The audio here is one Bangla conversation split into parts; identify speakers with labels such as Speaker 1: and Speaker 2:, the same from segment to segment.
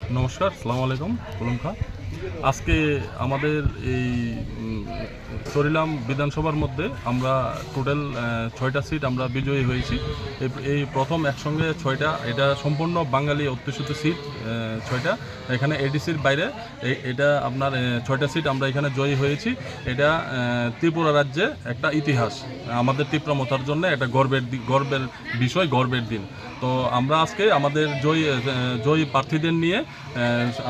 Speaker 1: নমস্কার, আসসালামু আলাইকুম। কলম খা। আজকে আমাদের এই চরিলাম বিধানসভার মধ্যে আমরা টোটাল 6টা সিট আমরা বিজয়ী হয়েছি। এই প্রথম একসঙ্গে 6টা, এটা সম্পূর্ণ বাঙালি অধ্যুষিত সিট 6টা। এখানে এডিসির বাইরে এটা আপনার 6টা সিট আমরা এখানে জয়ী হয়েছি। এটা ত্রিপুরা রাজ্যে একটা ইতিহাস, আমাদের ত্রিপুরামথার জন্য একটা গর্বের বিষয়, গর্বের দিন। তো আমরা আজকে আমাদের জয়ী প্রার্থীদের নিয়ে,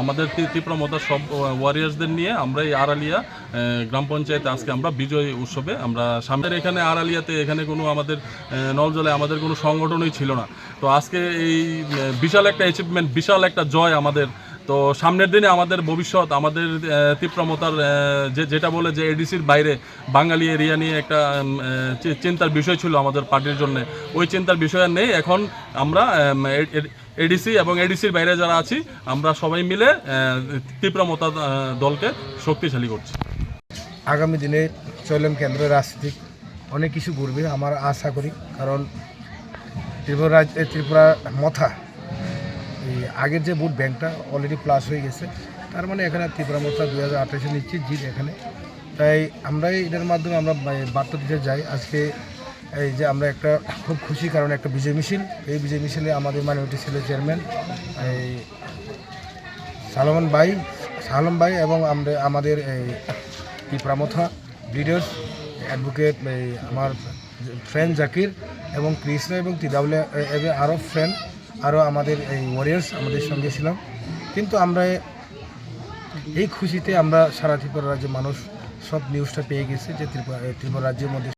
Speaker 1: আমাদের ত্রিপুরামথার সব ওয়ারিয়ার্সদের নিয়ে আমরা এই আড়ালিয়া গ্রাম পঞ্চায়েতে আজকে আমরা বিজয় উৎসবে আমরা সামনের এখানে আড়ালিয়াতে এখানে কোনো আমাদের নলজলে আমাদের কোনো সংগঠনই ছিল না। তো আজকে এই বিশাল একটা অ্যাচিভমেন্ট, বিশাল একটা জয় আমাদের। তো সামনের দিনে আমাদের ভবিষ্যৎ, আমাদের ত্রিপুরামথার যেটা বলে যে এডিসির বাইরে বাঙালি এরিয়া নিয়ে একটা চিন্তার বিষয় ছিল আমাদের পার্টির জন্য, ওই চিন্তার বিষয় আর নেই। এখন আমরা এডিসি এবং এডিসির বাইরে যারা আছি আমরা সবাই মিলে ত্রিপুরামথা দলকে শক্তিশালী করছি।
Speaker 2: আগামী দিনে চরিলাম কেন্দ্রের রাজনীতি অনেক কিছু ঘুরবে আমার আশা করি, কারণ ত্রিপুরা মথা এই আগের যে ভোট ব্যাংকটা অলরেডি প্লাস হয়ে গেছে, তার মানে এখানে ত্রিপুরামথা 2028 নিশ্চিত জিত এখানে। তাই আমরা এটার মাধ্যমে আমরা বার্তা দিতে যাই আজকে এই যে আমরা একটা খুব খুশি, কারণ একটা বিজয় মিছিল, এই বিজয় মিছিলে আমাদের মাইনরিটি সেলের চেয়ারম্যান এই সালম ভাই এবং আমাদের এই ত্রিপুরামথা লিডার্স অ্যাডভোকেট আমার ফ্রেন্ড জাকির এবং কৃষ্ণ এবং তিদাউলে আরও ফ্রেন্ড, আরও আমাদের এই ওয়ারিয়ার্স আমাদের সঙ্গে ছিলাম। কিন্তু আমরা এই খুশিতে আমরা সারা ত্রিপুরা রাজ্যের মানুষ সব নিউজটা পেয়ে গেছে যে ত্রিপুরা রাজ্যের মধ্যে